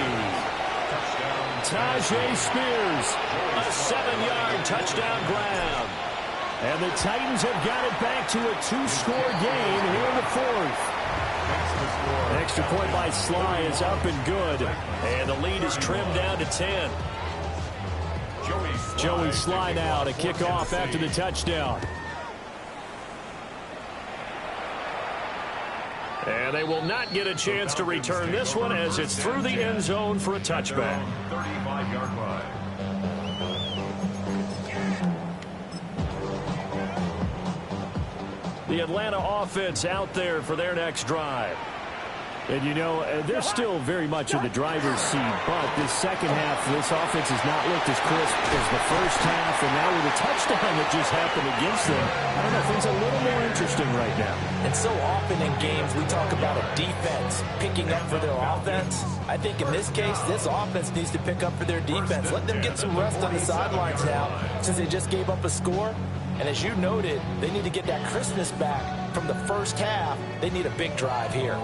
Tajay Spears, a 7-yard touchdown grab. And the Titans have got it back to a 2-score game here in the fourth. Extra point by Sly is up and good. And the lead is trimmed down to 10. Joey Sly now to kick off after the touchdown. And they will not get a chance to return this one as it's through the end zone for a touchback. 35-yard line. The Atlanta offense out there for their next drive. And, you know, they're still very much in the driver's seat, but this second half, this offense has not looked as crisp as the first half, and now with a touchdown that just happened against them, I don't know, things are a little more interesting right now. And so often in games, we talk about a defense picking up for their offense. I think in this case, this offense needs to pick up for their defense. Let them get some rest on the sidelines now, since they just gave up a score. And as you noted, they need to get that crispness back from the first half. They need a big drive here.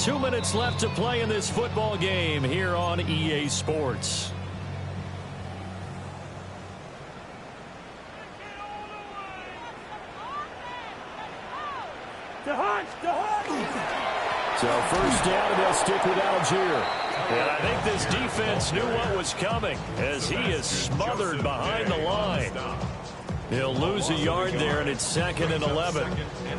Two minutes left to play in this football game here on EA Sports. So first down, and they'll stick with Algier. And I think this defense knew what was coming as he is smothered behind the line. He'll lose a yard there, and it's 2nd and 11.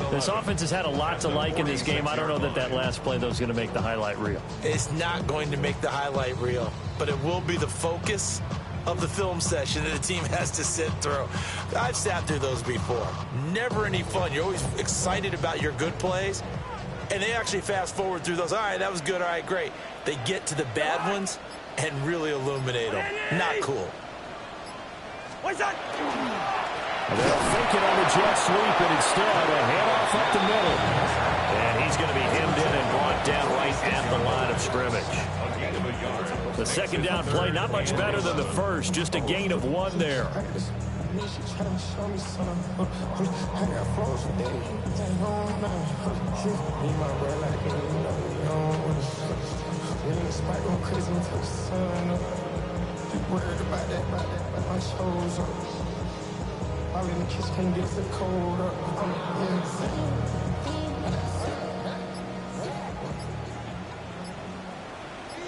This offense has had a lot to like in this game. I don't know that that last play, though, is going to make the highlight reel. It's not going to make the highlight reel, but it will be the focus of the film session that the team has to sit through. I've sat through those before. Never any fun. You're always excited about your good plays, and they actually fast forward through those. All right, that was good. All right, great. They get to the bad ones and really illuminate them. Not cool. What's that? They'll fake it on the jet sweep, and instead a handoff up the middle. And he's going to be hemmed in and brought down right at the line of scrimmage. The second down play, not much better than the first, just a gain of 1 there. All in the kiss can't get the cold up.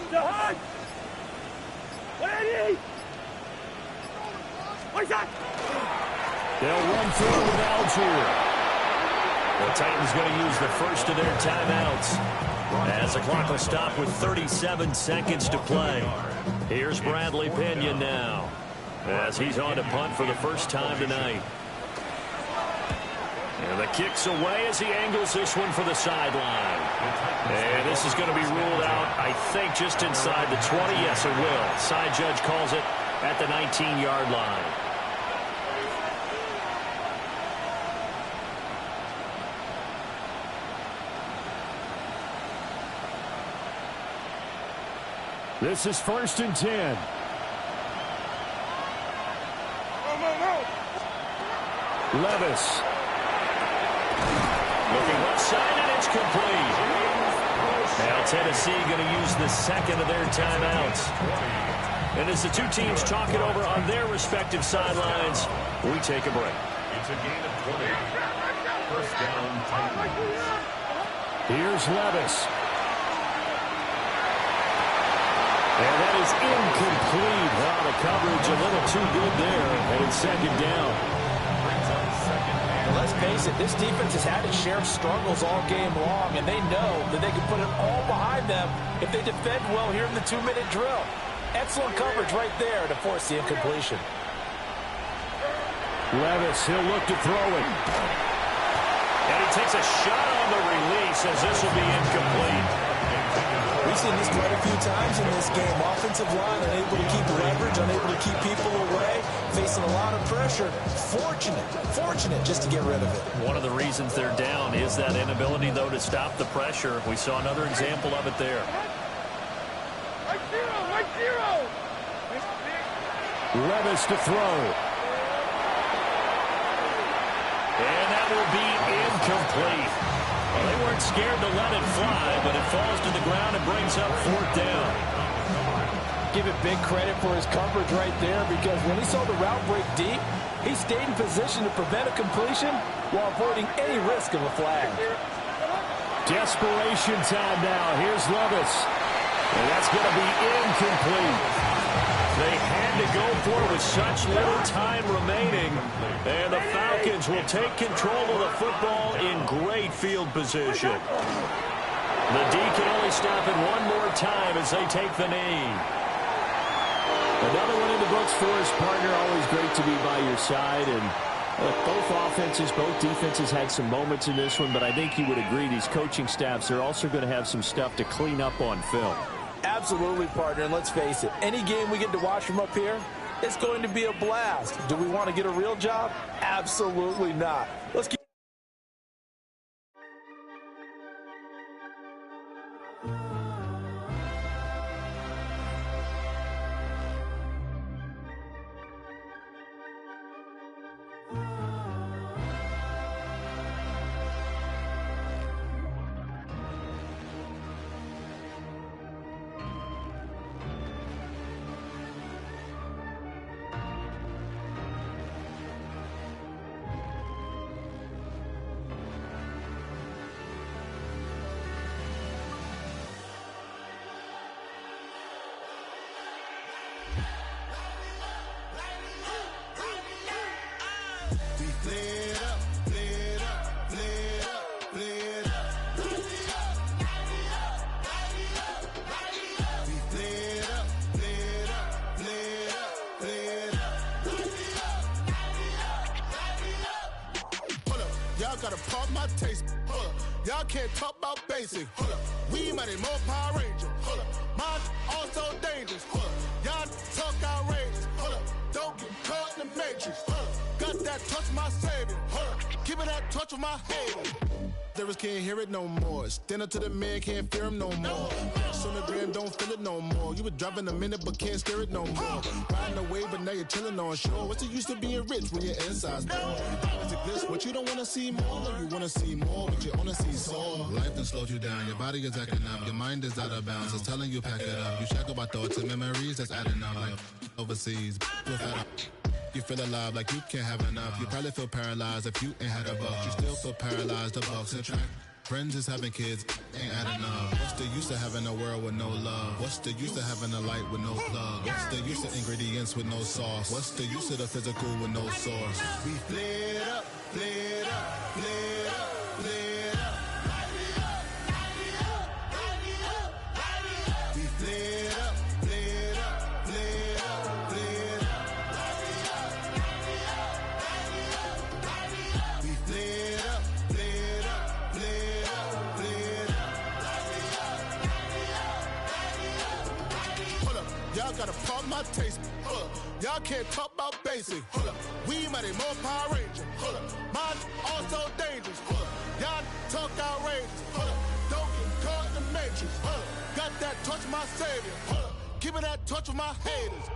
Jahan! Ready? What's that? They'll run through with Algier. The Titans going to use the first of their timeouts as the clock will stop with 37 seconds to play. Here's Bradley Pinion now, as he's on to punt for the first time tonight. And the kick's away as he angles this one for the sideline. And this is going to be ruled out, I think, just inside the 20. Yes, it will. Side judge calls it at the 19-yard line. This is 1st and 10. Levis. Looking left side, and it's complete. Now Tennessee going to use the second of their timeouts. And as the two teams talk it over on their respective sidelines, we take a break. It's a gain of 20. First down, Titans. Here's Levis. And that is incomplete. Wow, the coverage a little too good there. And it's second down. Well, let's face it, this defense has had its share of struggles all game long, and they know that they can put it all behind them if they defend well here in the 2-minute drill. Excellent coverage right there to force the incompletion. Levis, he'll look to throw it. And he takes a shot on the release as this will be incomplete. We've seen this quite a few times in this game. Offensive line unable to keep leverage, unable to keep people away, facing a lot of pressure. Fortunate just to get rid of it. One of the reasons they're down is that inability, though, to stop the pressure. We saw another example of it there. Right zero. Levis to throw. And that will be incomplete. Well, they weren't scared to let it fly, but it falls to the ground and brings up fourth down. Give it big credit for his coverage right there, because when he saw the route break deep, he stayed in position to prevent a completion while avoiding any risk of a flag. Desperation time now. Here's Levis. And that's going to be incomplete. They had to go for it with such little time remaining. And the Falcons will take control of the football in great field position. The D can only stop it one more time as they take the knee. Another one in the books for his partner. Always great to be by your side. And both offenses, both defenses had some moments in this one, but I think you would agree these coaching staffs are also going to have some stuff to clean up on film. Absolutely, partner, and let's face it, any game we get to watch from up here, it's going to be a blast. Do we want to get a real job? Absolutely not. Let's keep gotta pop my taste. Y'all can't talk about basic. We might be more Power Ranger. Mine also dangerous. Y'all talk outrageous. Don't get caught in the matrix. Got that touch of my savior. Give me that touch of my haters. Lyrics can't hear it no more. Stand up to the man, can't fear him no more. Sonogram don't feel it no more. You were driving a minute but can't steer it no more. Riding away but now you're chilling on shore. What's the use of being rich when your inside's poor? Is it this what you don't want to see more? No, you want to see more but you only see sore. Life done slowed you down. Your body is acting up. Your mind is out of bounds. It's telling you pack it up. You shackle by thoughts and memories that's adding up. Like overseas. You feel alive like you can't have enough. You probably feel paralyzed if you ain't had a buck. You still feel paralyzed, the bucks and track. Friends is having kids, ain't adding up. What's the use of having a world with no love? What's the use of having a light with no plug? What's the use of ingredients with no sauce? What's the use of the physical with no source? We flared up, flared up, flared up, flared up. We flared up, flared up, flared up, flared up. We flared up, flared up, flared up, flared up. Hold up, y'all gotta pop my taste. Hold up, y'all can't talk about basic. Hold up, we might be more Power Ranger. Hold up, mine also dangerous. Hold up, y'all talk outrageous. Hold up, don't get caught in the matrix. Hold up, got that touch of my savior. Hold up, give me that touch of my haters.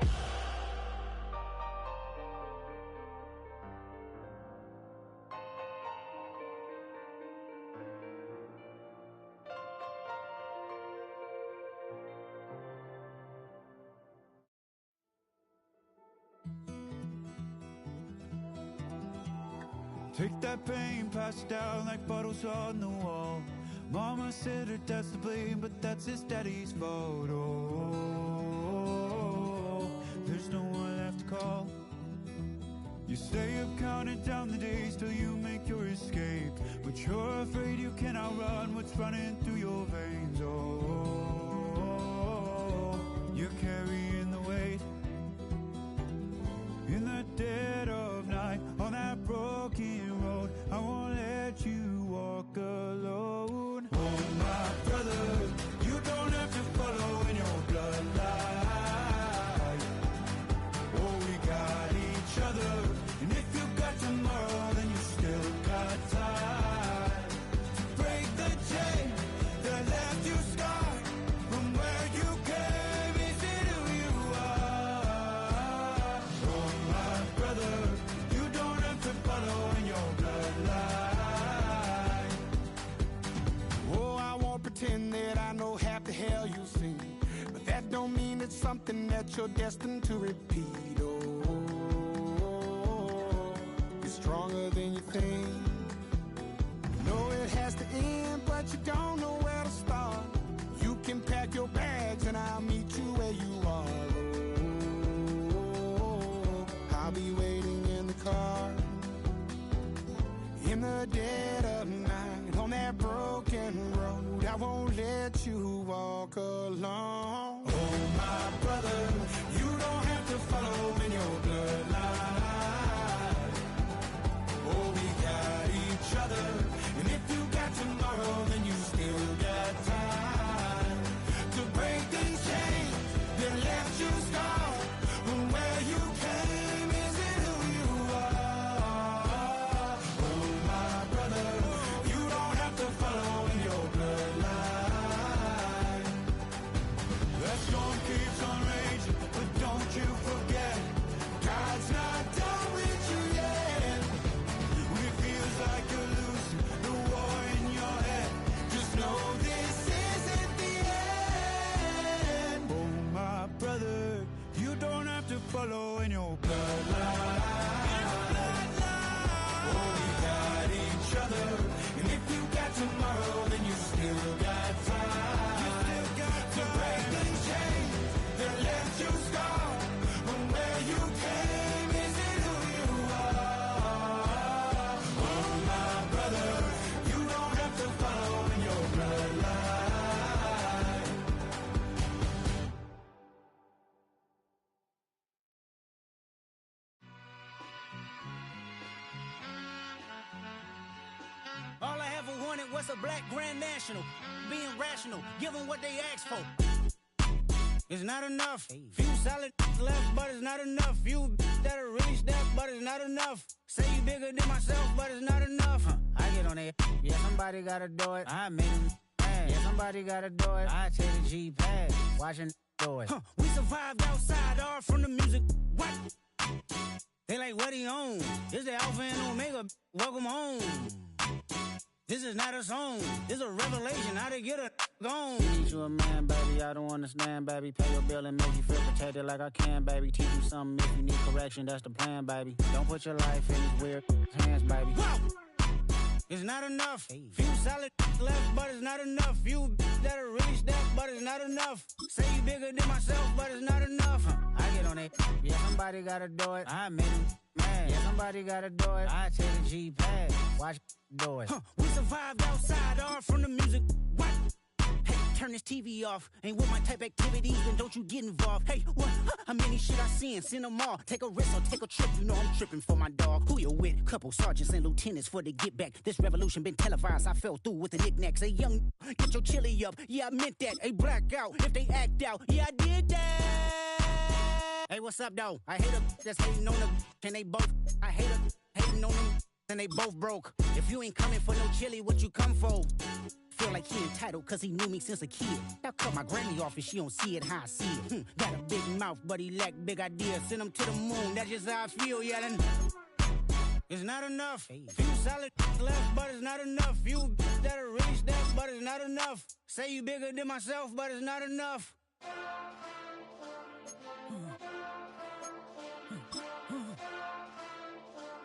Take that pain, pass it down like bottles on the wall. Mama said her dad's to blame, but that's his daddy's fault. Oh, there's no one left to call. You stay up counting down the days till you make your escape, but you're afraid you cannot run what's running through your veins. Oh, you're carrying the weight in the dead of night on that broken road. I won't let you walk alone. Oh, my brother, you don't have to follow in your bloodline. Oh, we got each other, and if you got tomorrow, then you still got time to break the chain that left you scarred from where you came. Is it who you are? Oh, my brother, you don't have to follow in your bloodline. Oh, I won't pretend that I know half the hell you've seen, but that don't mean it's something that you're destined to repeat. Oh, you're stronger than you think. Know it has to end, but you don't know where to start. You can pack your bags and I'll meet you where you are. Oh, I'll be waiting in the car in the dead of night on that broken road. I won't let you walk alone. Oh, my brother, you don't have to follow in your bloodline. Oh, we got each other, and if you got tomorrow, then you still got time to break these chains that left you scarred from where you came. Is it who you are? Oh, my brother, you don't have to follow in your bloodline. That storm keeps on raging, but don't you forget, God's not done with you yet. When it feels like you're losing the war in your head, just know this isn't the end. Oh, my brother, you don't have to follow in your bloodline. Oh, we got each other, and if you got tomorrow, then you still got time to break these chains that left you scarred from where you came. Is it who you are? Oh, my brother, you don't have to follow in your bloodline. All I ever wanted was a black grand national. Being rational, give them what they asked for. It's not enough. Few solid left, but it's not enough. Few that'll really step, but it's not enough. Say you bigger than myself, but it's not enough. I get on it. Yeah, somebody gotta do it. I made him mad. Yeah, somebody gotta do it. I take the G-pad. Watching do it. We survived outside, all from the music. What? They like, what he on? This the Alpha and Omega. Welcome home. This is not a song. This a revelation. How to get a gone. Need you a man, baby. I don't understand, baby. Pay your bill and make you feel protected like I can, baby. Teach you something if you need correction. That's the plan, baby. Don't put your life in these weird hands, baby. Whoa! It's not enough. Few solid left, but it's not enough. Few that'll really step, but it's not enough. Say you bigger than myself, but it's not enough. I get on it. Yeah, somebody gotta do it. I made him mad. Yeah, somebody gotta do it. I take the G-pad. Watch do it. We survived outside, all from the music. What? Hey, turn this TV off. Ain't with my type activities, then don't you get involved. Hey, what? How many shit I seen? Send them all. Take a risk or take a trip. You know I'm tripping for my dog. Who you with? Couple sergeants and lieutenants for the get back. This revolution been televised. I fell through with the knickknacks. Hey, young, get your chili up. Yeah, I meant that. Hey, black out if they act out. Yeah, I did that. Hey, what's up, though? I hate them that's hating on them. And they both. I hate them hating on them. And they both broke. If you ain't coming for no chili, what you come for? Feel like he entitled cause he knew me since a kid. I cut my granny off and she don't see it how I see it. Got a big mouth but he lack big ideas. Send him to the moon, that's just how I feel, yelling. It's not enough. Few solid left but it's not enough. Few that'll really step but it's not enough. Say you bigger than myself but it's not enough.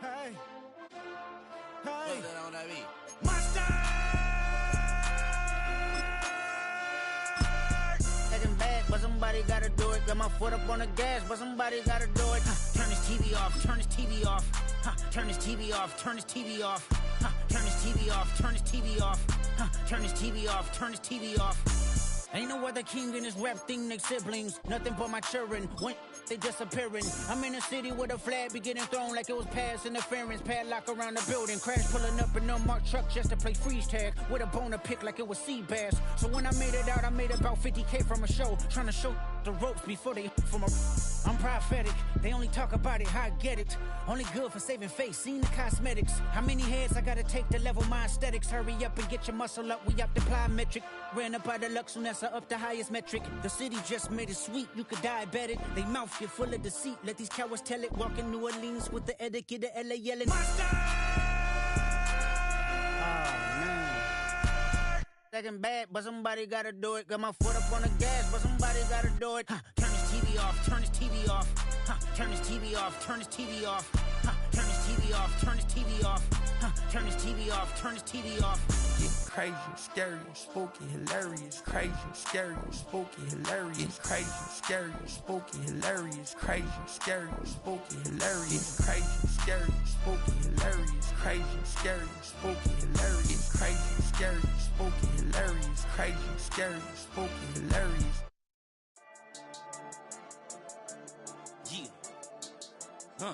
Hey. Heavy. Monster! Taking back, but somebody gotta do it. Got my foot up on the gas, but somebody gotta do it. Turn this TV off, turn this TV off. Turn this TV off, turn this TV off. Turn this TV off, turn this TV off. Turn this TV off, turn this TV off. Ain't no other king in this rap thing, they siblings. Nothing but my children. When they disappearing. I'm in a city with a flag be getting thrown like it was pass interference. Padlock around the building. Crash pulling up an unmarked truck just to play freeze tag. With a bone to pick like it was sea bass. So when I made it out, I made about 50K from a show. Trying to show the ropes before they from a... I'm prophetic. They only talk about it, how I get it. Only good for saving face, seen the cosmetics. How many heads I gotta take to level my aesthetics? Hurry up and get your muscle up, we up the plyometric. Ran up out of luck, soon as I up the highest metric. The city just made it sweet, you could diabetic. They mouth get full of deceit, let these cowards tell it. Walk in New Orleans with the etiquette of LA yelling Monster! Oh man. Second bad, but somebody gotta do it. Got my foot up on the gas, but somebody gotta do it. Turn this TV off, turn this TV off. Turn this TV off, turn this TV off. Turn this TV off, turn this TV off. Turn this TV off, turn this TV off. Getting crazy, scary, spooky, hilarious. Crazy, scary, spooky, hilarious. Crazy, scary, spooky, hilarious. Crazy, scary, spooky, hilarious. Crazy, scary, spooky, hilarious. Crazy, scary, spooky, hilarious. Crazy, scary, spooky, hilarious. Crazy, scary, spooky, hilarious. Yeah.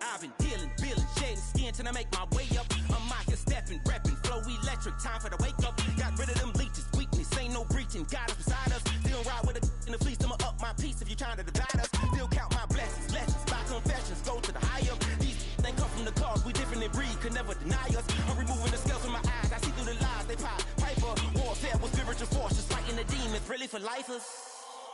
I've been dealing, shedding skin till I make my way up. I'm out here stepping, repping, flow electric, time for the wake up. Got rid of them leeches, weakness, ain't no breaching. God is beside us, still ride with a in the fleece. I'ma up my piece if you're trying to divide us. Still count my blessings, lessons, by confessions, go to the higher. These they come from the cause, we different in breed, could never deny us. I'm removing the scales from my eyes, I see through the lies, they pop. Piper, warfare with spiritual forces, fighting the demons, really for lifers.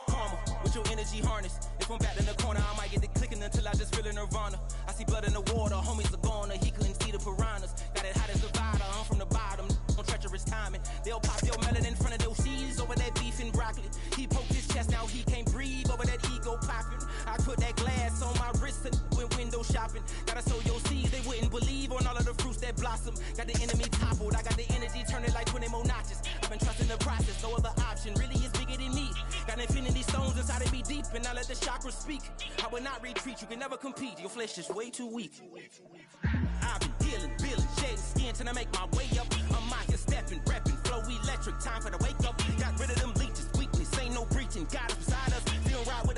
Karma, with your energy harness. If I'm back in the corner, I might get the clicking until I just feel a nirvana. I see blood in the water, homies are gone, he couldn't see the piranhas. Got it hot as Nevada, I'm from the bottom, on treacherous timing. They'll pop your melon in front of those seeds over that beef and broccoli. He poked his chest, now he can't breathe over that ego popping. I put that glass on my wrist and went window shopping. Gotta sow your seeds, they wouldn't believe on all of the fruits that blossom. Got the enemy toppled, I got the energy turning like 20 more notches. I've been trusting the process, no other option really is bigger than me. Got infinity stones inside of me deep, and I let the chakras speak. I will not retreat, you can never compete, your flesh is way too weak. I've been dealing, shedding skin till I make my way up. I'm out here stepping, repping, flow electric, time for the wake up. Got rid of them leeches, weakness, ain't no breaching. God is beside us, still ride with